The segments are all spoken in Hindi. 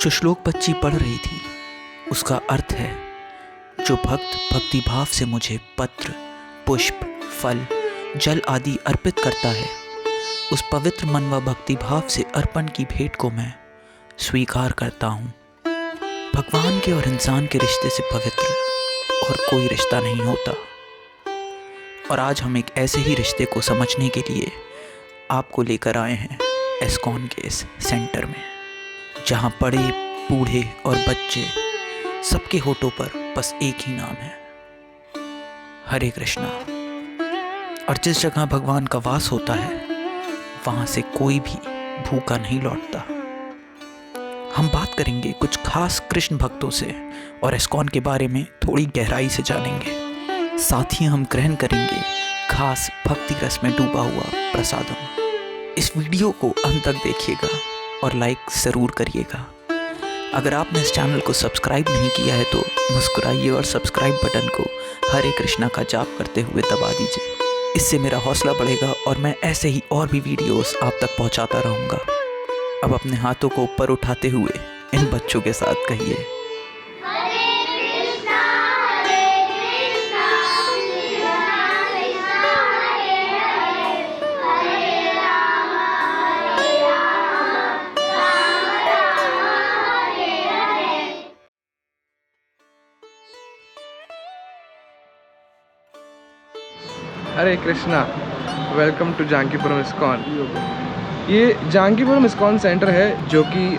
जो श्लोक बच्ची पढ़ रही थी उसका अर्थ है, जो भक्त भक्ति भाव से मुझे पत्र, पुष्प, फल, जल आदि अर्पित करता है, उस पवित्र मन व भक्ति भाव से अर्पण की भेंट को मैं स्वीकार करता हूँ। भगवान के और इंसान के रिश्ते से पवित्र और कोई रिश्ता नहीं होता। और आज हम एक ऐसे ही रिश्ते को समझने के लिए आपको लेकर आए हैं इस्कॉन के इस सेंटर में, जहाँ बड़े, बूढ़े और बच्चे सबके होठों पर बस एक ही नाम है, हरे कृष्णा। और जिस जगह भगवान का वास होता है वहाँ से कोई भी भूखा नहीं लौटता। हम बात करेंगे कुछ खास कृष्ण भक्तों से और इस्कॉन के बारे में थोड़ी गहराई से जानेंगे। साथ ही हम ग्रहण करेंगे खास भक्ति रस में डूबा हुआ प्रसादम। इस वीडियो को अंत तक देखिएगा और लाइक ज़रूर करिएगा। अगर आपने इस चैनल को सब्सक्राइब नहीं किया है तो मुस्कुराइए और सब्सक्राइब बटन को हरे कृष्णा का जाप करते हुए दबा दीजिए। इससे मेरा हौसला बढ़ेगा और मैं ऐसे ही और भी वीडियोस आप तक पहुंचाता रहूँगा। अब अपने हाथों को ऊपर उठाते हुए इन बच्चों के साथ कहिए, Hare Krishna. Welcome to Janakipuram ISKCON. ये जानकीपुरम इस्कॉन सेंटर है जो कि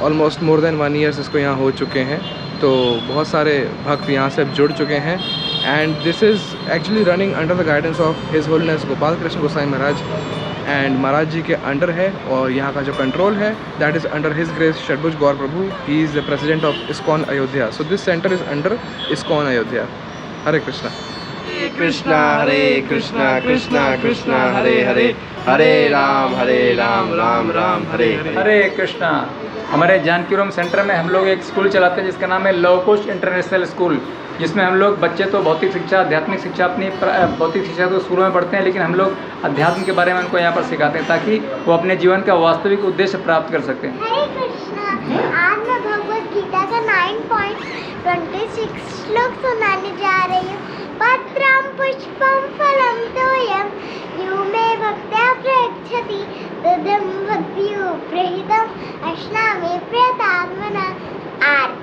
ऑलमोस्ट मोर देन 1 ईयर्स इसको यहाँ हो चुके हैं। तो बहुत सारे भक्त यहाँ से जुड़ चुके हैं and this is actually running under the guidance of his holiness Gopal Krishna Goswami Maharaj and Maharaj ji के अंडर है। और यहाँ का जो कंट्रोल है that is under his grace Shadbhuj Gaur Prabhu. He is the president of ISKCON Ayodhya. So this centre is under ISKCON Ayodhya. Hare Krishna. Krishna Hare Krishna Krishna Krishna Hare Hare, Hare Ram Ram Ram Hare Hare. Hare Krishna. हमारे जानकीपुरम सेंटर में हम लोग एक स्कूल चलाते हैं जिसका नाम है लव कुश इंटरनेशनल स्कूल, जिसमें हम लोग बच्चे तो भौतिक शिक्षा, आध्यात्मिक शिक्षा, अपनी भौतिक शिक्षा तो स्कूलों में पढ़ते हैं, लेकिन हम लोग अध्यात्म के बारे में उनको यहाँ पर सिखाते हैं ताकि वो अपने जीवन का वास्तविक उद्देश्य प्राप्त कर सकें। हरे कृष्णा। आज मैं भगवद गीता का 9.26 श्लोक सुनाने जा रही हूँ। पत्रम पुष्पम फलम तोयम यो मे भक्त्या प्रयच्छति तदं भक्तियो प्रहितम अश्नामि प्रयतात्मना आर्थ।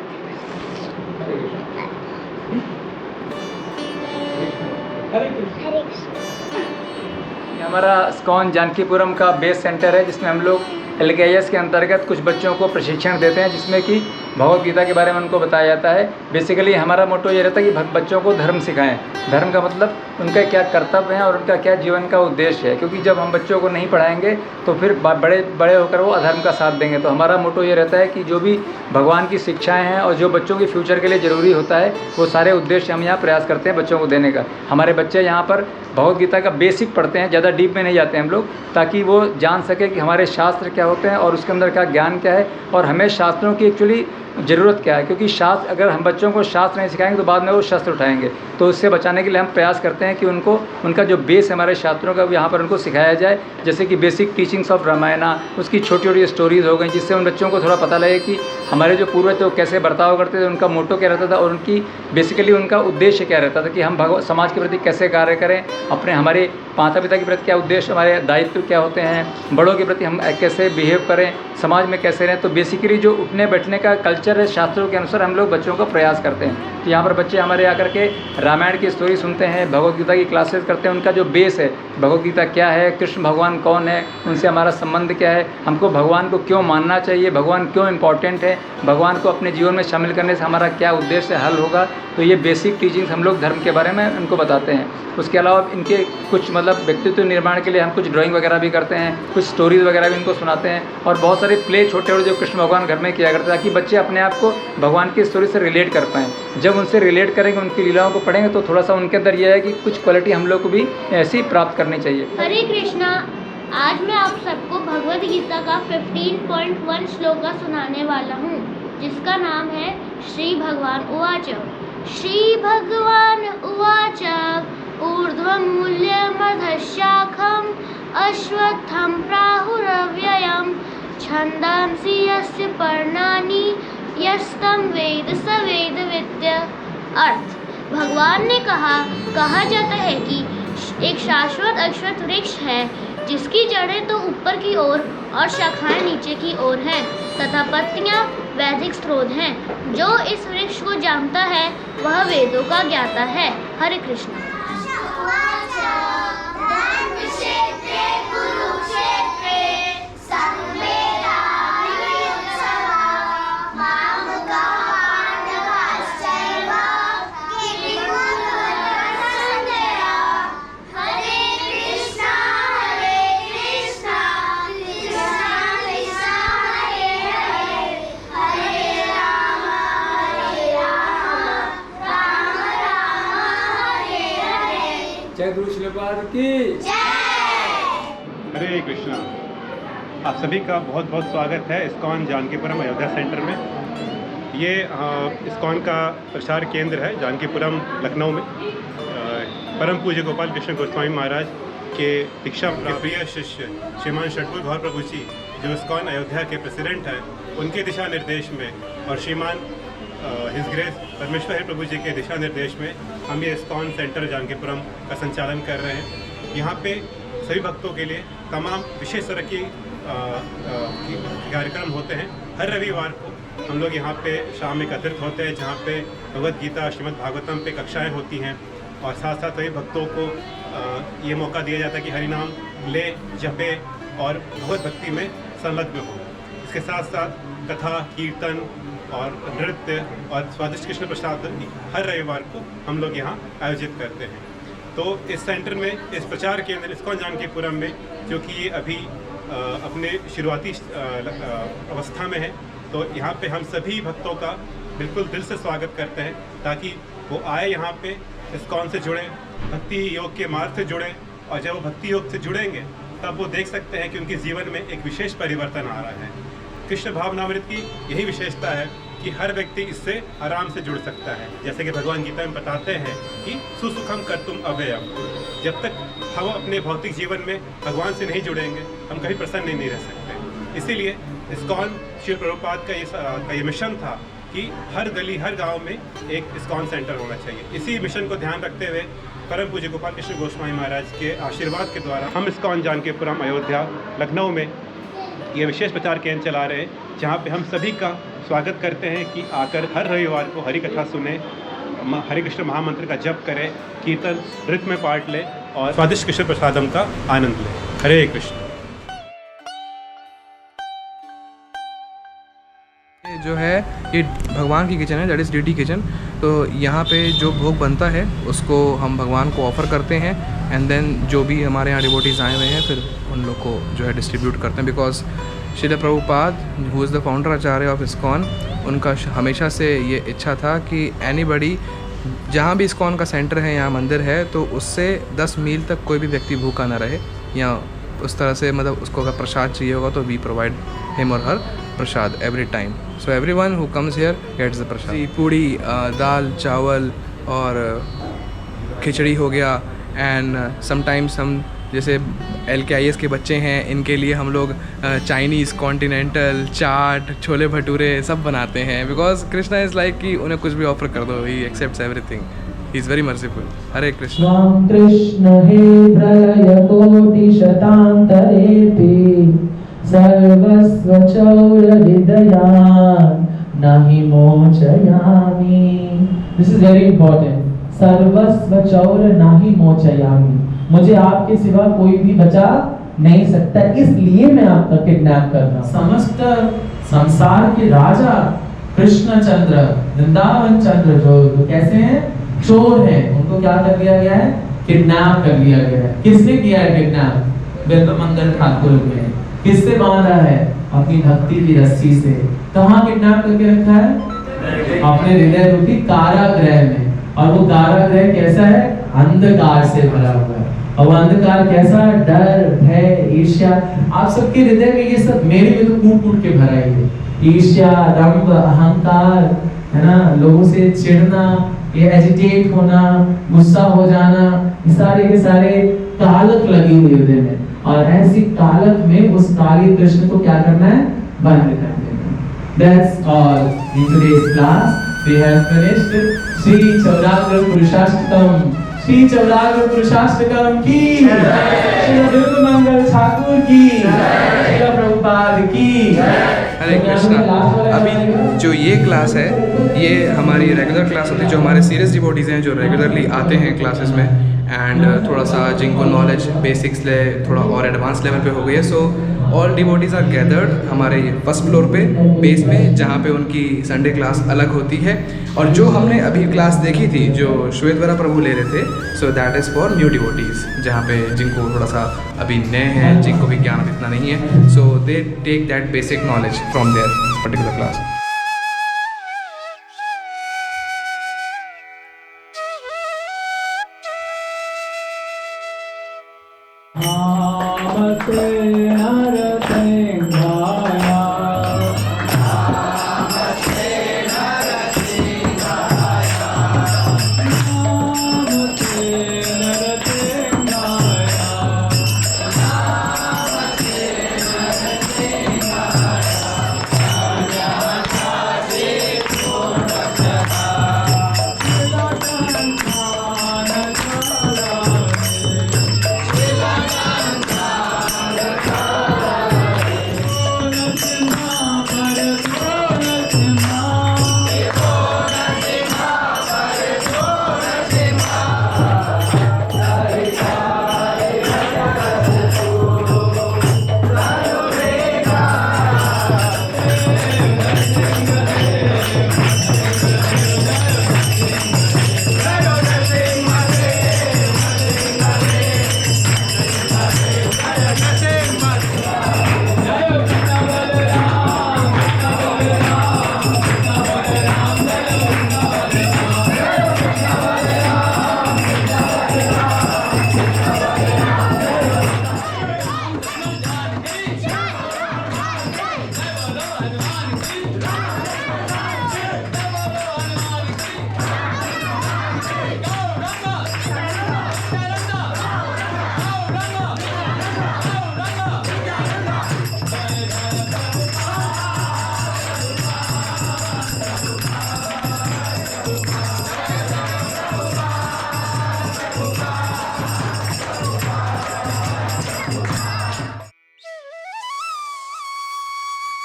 हरे कृष्ण। हमारा इस्कॉन जानकीपुरम का बेस सेंटर है जिसमें हम लोग LKS के अंतर्गत कुछ बच्चों को प्रशिक्षण देते हैं, जिसमें कि भगवद गीता के बारे में उनको बताया जाता है। बेसिकली हमारा मोटो ये रहता है कि बच्चों को धर्म सिखाएं। धर्म का मतलब उनका क्या कर्तव्य है और उनका क्या जीवन का उद्देश्य है, क्योंकि जब हम बच्चों को नहीं पढ़ाएंगे तो फिर बड़े होकर वो अधर्म का साथ देंगे। तो हमारा मोटो ये रहता है कि जो भी भगवान की शिक्षाएँ हैं और जो बच्चों के फ्यूचर के लिए ज़रूरी होता है वो सारे उद्देश्य हम यहाँ प्रयास करते हैं बच्चों को देने का। हमारे बच्चे यहाँ पर भगवद गीता का बेसिक पढ़ते हैं, ज़्यादा डीप में नहीं जाते हैं हम लोग, ताकि वो जान सके कि हमारे शास्त्र क्या होते हैं और उसके अंदर क्या ज्ञान क्या है और हमें शास्त्रों की एक्चुअली ज़रूरत क्या है। क्योंकि शास्त्र, अगर हम बच्चों को शास्त्र नहीं सिखाएंगे तो बाद में वो शस्त्र उठाएंगे। तो उससे बचाने के लिए हम प्रयास करते हैं कि उनको उनका जो बेस है हमारे शास्त्रों का यहाँ पर उनको सिखाया जाए। जैसे कि बेसिक टीचिंग्स ऑफ रामायणा, उसकी छोटी छोटी स्टोरीज़ हो गई, जिससे उन बच्चों को थोड़ा पता लगे कि हमारे जो पूर्वज थे वो कैसे बर्ताव करते थे, उनका मोटो क्या रहता था और उनकी बेसिकली उनका उद्देश्य क्या रहता था, कि हम समाज के प्रति कैसे कार्य करें, अपने हमारे माता पिता के प्रति क्या उद्देश्य, हमारे दायित्व क्या होते हैं, बड़ों के प्रति हम कैसे बिहेव करें, समाज में कैसे रहें। तो बेसिकली जो उठने बैठने का कल्चर है शास्त्रों के अनुसार हम लोग बच्चों का प्रयास करते हैं। तो यहाँ पर बच्चे हमारे आकर के रामायण की स्टोरी सुनते हैं, भगवद गीता की क्लासेस करते हैं। उनका जो बेस है, भगवद गीता क्या है, कृष्ण भगवान कौन है, उनसे हमारा संबंध क्या है, हमको भगवान को क्यों मानना चाहिए, भगवान क्यों इम्पॉर्टेंट है, भगवान को अपने जीवन में शामिल करने से हमारा क्या उद्देश्य हल होगा। तो ये बेसिक टीचिंग्स हम लोग धर्म के बारे में उनको बताते हैं। उसके अलावा इनके कुछ मतलब व्यक्तित्व निर्माण के लिए हम कुछ ड्राइंग वगैरह भी करते हैं, कुछ स्टोरीज़ वगैरह भी इनको सुनाते हैं और बहुत सारे प्ले छोटे छोटे जो कृष्ण भगवान घर में किया करते हैं, ताकि बच्चे अपने आप को भगवान की स्टोरी से रिलेट कर पाएँ। जब उनसे रिलेट करेंगे, उनकी लीलाओं को पढ़ेंगे तो थोड़ा सा उनके अंदर यह है कि कुछ क्वालिटी हम लोग को भी ऐसी प्राप्त करनी चाहिए। हरे कृष्णा। आज मैं आप सबको भगवद गीता का 15.1 श्लोक सुनाने वाला हूँ, जिसका नाम है श्री भगवान उवाच। श्री भगवान उवाच ऊर्ध्वमूल्यमधशाखम् अश्वत्थं प्राहुरव्ययम् छन्दांसि यस्य पर्णानि यस्तं वेद स वेदविद्या। अर्थ, भगवान ने कहा जाता है कि एक शाश्वत अश्वत्थ वृक्ष है जिसकी जड़ें तो ऊपर की ओर और शाखाएं नीचे की ओर हैं तथा पत्तियां वैदिक स्रोत हैं। जो इस वृक्ष को जानता है वह वेदों का ज्ञाता है। हरे कृष्ण। जय गुरु श्रीपाद की। हरे कृष्णा। आप सभी का बहुत बहुत स्वागत है इस्कॉन जानकीपुरम अयोध्या सेंटर में। ये इस्कॉन का प्रचार केंद्र है जानकीपुरम लखनऊ में। परम पूज्य गोपाल कृष्ण गोस्वामी महाराज के दीक्षा प्राप्त प्रिय शिष्य श्रीमान षटकुल गौर प्रभु जी, जो इस्कॉन अयोध्या के प्रेसिडेंट हैं, उनके दिशा निर्देश में और श्रीमान हिज ग्रेस परमेश्वर प्रभु जी के दिशा निर्देश में हम ये इस्कॉन सेंटर जानकीपुरम का संचालन कर रहे हैं। यहाँ पे सभी भक्तों के लिए तमाम विशेष तरह की कार्यक्रम होते हैं। हर रविवार को हम लोग यहाँ पे शाम में एकत्रित होते हैं, जहाँ पे भगवद गीता श्रीमद् भागवतम पे कक्षाएँ होती हैं और साथ साथ सभी भक्तों को ये मौका दिया जाता है कि हरि नाम ले, जपे और भगवत भक्ति में संलग्न हो। इसके साथ साथ कथा, कीर्तन और नृत्य और स्वादिष्ट कृष्ण प्रसाद हर रविवार को हम लोग यहाँ आयोजित करते हैं। तो इस सेंटर में, इस प्रचार केंद्र इस्कॉन जानकीपुरम में, जो कि ये अभी अपने शुरुआती अवस्था में है, तो यहाँ पे हम सभी भक्तों का बिल्कुल दिल से स्वागत करते हैं ताकि वो आए यहाँ पे, इस्कॉन से जुड़ें, भक्ति योग के मार्ग से जुड़ें, और जब वो भक्ति योग से जुड़ेंगे तब वो देख सकते हैं कि उनके जीवन में एक विशेष परिवर्तन आ रहा है। कृष्ण भावनामृत की यही विशेषता है कि हर व्यक्ति इससे आराम से जुड़ सकता है। जैसे कि भगवान गीता में बताते हैं कि सुसुखम कर्तुम अव्ययम। जब तक हम अपने भौतिक जीवन में भगवान से नहीं जुड़ेंगे, हम कभी प्रसन्न नहीं रह सकते। इसीलिए इस्कॉन श्री प्रभुपाद का ये मिशन था कि हर गली, हर गांव में एक इस्कॉन सेंटर होना चाहिए। इसी मिशन को ध्यान रखते हुए परम पूज्य गोपाल कृष्ण गोस्वामी महाराज के आशीर्वाद के द्वारा हम इस्कॉन जानकीपुरम अयोध्या लखनऊ में ये विशेष प्रचार केंद्र चला रहे हैं, जहाँ पे हम सभी का स्वागत करते हैं कि आकर हर रविवार को हरि कथा सुने, हरे कृष्ण महामंत्र का जप करें, कीर्तन नृत्य में पार्ट लें और स्वादिष्ट कृष्ण प्रसादम का आनंद लें। हरे कृष्ण। ये जो है ये भगवान की किचन है, दैट इज़ डीटी किचन। तो यहाँ पे जो भोग बनता है उसको हम भगवान को ऑफ़र करते हैं एंड देन जो भी हमारे यहाँ डिवोटीज़ आए हुए हैं फिर उन लोग को जो है डिस्ट्रीब्यूट करते हैं। Because Srila Prabhupada, who is the founder Acharya of ISKCON, उनका हमेशा से ये इच्छा था कि एनीबडी, जहाँ भी इस्कॉन का सेंटर है, यहाँ मंदिर है, तो उससे 10 मील तक कोई भी व्यक्ति भूखा ना रहे, या उस तरह से मतलब उसको अगर प्रसाद चाहिए होगा तो वी प्रोवाइड हिम और हर prasad every time. So everyone who comes here gets the prasad. Puri, दाल, चावल और खिचड़ी हो गया। एंड समटाइम्स हम जैसे LKIS के बच्चे हैं, इनके लिए हम लोग चाइनीज़, कॉन्टिनेंटल, चाट, छोले भटूरे सब बनाते हैं। बिकॉज कृष्णा इज़ लाइक कि उन्हें कुछ भी ऑफर कर दो, he accepts everything, he is very merciful. Hare Krishna. स्वां कृष्ण हे प्रलय कोटि शतान्तरेऽपि सर्वस्व चौर हृदयान् नहि मोचयामि। This is very important. सर्वस्व चौर नाही मोचयामि, मुझे आपके सिवा कोई भी बचा नहीं सकता, इसलिए मैं आपका किडनैप कर रहा हूं। समस्त संसार के राजा कृष्णचंद्र, वृंदावन चंद्र, जो कैसे हैं, चोर हैं, उनको क्या कर दिया गया है, किडनैप कर लिया गया है। किसने किया है किडनैप? बिल्वमंगल ठाकुर ने। किससे बांधा है? अपनी भक्ति की रस्सी से। कहाँ किडनैप करके रखा है? अपने हृदय रूपी कारागृह में। और वो कारागृह कैसा है? अंधकार से भरा हुआ है। और अंधकार कैसा? डर, भय, ईर्ष्या। आप सबके हृदय में ये सब मेरे में तो कूट कूट के भरा है। ईर्ष्या, दंभ, अहंकार, है ना, लोगों से चिढ़ना, ये एजिटेट होना, गुस्सा हो जाना, ये सारे के सारे कालक लगी हुई हृदय में। और ऐसी कालक में उस काली कृष्ण को क्या करना है, बंद कर देना। That's all in today's class. We have finished Shri Chauragra Purushaashtakam. Shri चौराग्र पुरुषाष्टकम की, श्री दुर्गमंगल ठाकुर की, श्री प्रभुपाद की। हरे कृष्णा। अभी जो ये क्लास है ये हमारी रेगुलर क्लास होती है, जो हमारे सीरियस डिवोटीज़ हैं जो रेगुलरली आते हैं क्लासेस में, एंड थोड़ा सा जिनको नॉलेज बेसिक्स ले थोड़ा और एडवांस लेवल पे हो गई है। So all devotees are gathered हमारे फर्स्ट फ्लोर पे बेस में, जहाँ पे उनकी संडे क्लास अलग होती है। और जो हमने अभी क्लास देखी थी जो श्वेतवरा प्रभु ले रहे थे, so that is for new devotees, जहाँ पे जिनको थोड़ा सा अभी नए हैं, जिनको भी ज्ञान इतना नहीं है, so they take that basic knowledge from their particular class.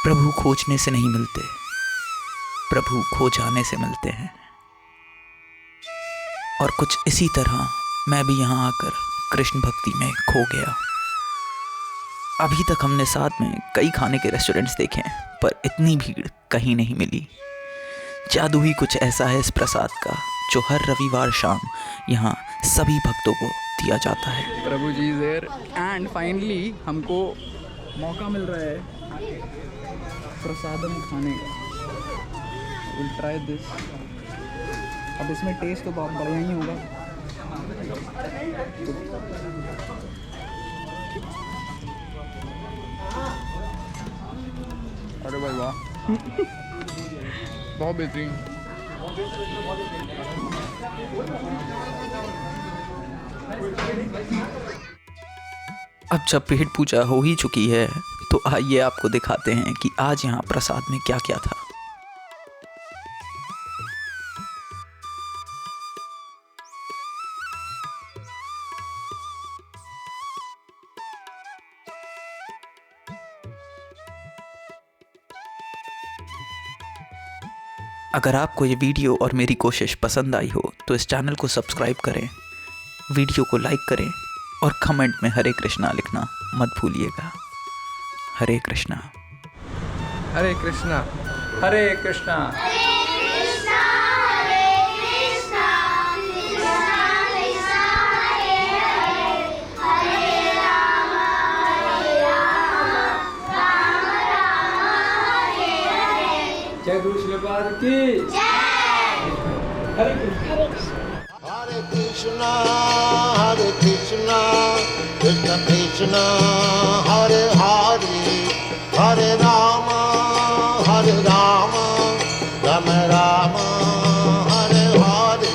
प्रभु खोजने से नहीं मिलते, प्रभु खो जाने से मिलते हैं। और कुछ इसी तरह मैं भी यहाँ आकर कृष्ण भक्ति में खो गया। अभी तक हमने साथ में कई खाने के रेस्टोरेंट्स देखे हैं, पर इतनी भीड़ कहीं नहीं मिली। जादू ही कुछ ऐसा है इस प्रसाद का, जो हर रविवार शाम यहाँ सभी भक्तों को दिया जाता है। प्रभु जी देर एंड फाइनली हमको मौका मिल रहा है प्रसादम खाने का। Will try this. अब इसमें टेस्ट तो बहुत बढ़िया ही होगा। अरे भाई वाह बहुत बेहतरीन। अब जब पेट पूजा हो ही चुकी है तो आइए आपको दिखाते हैं कि आज यहाँ प्रसाद में क्या क्या था। अगर आपको ये वीडियो और मेरी कोशिश पसंद आई हो तो इस चैनल को सब्सक्राइब करें, वीडियो को लाइक करें और कमेंट में हरे कृष्णा लिखना मत भूलिएगा। हरे कृष्णा। हरे कृष्णा। हरे कृष्णा। जय गुरु श्रीपाद की हरे Krishna. Hare Krishna, Krishna Krishna, Hare Hare, Hare Rama, Rama Rama, Hare Hare.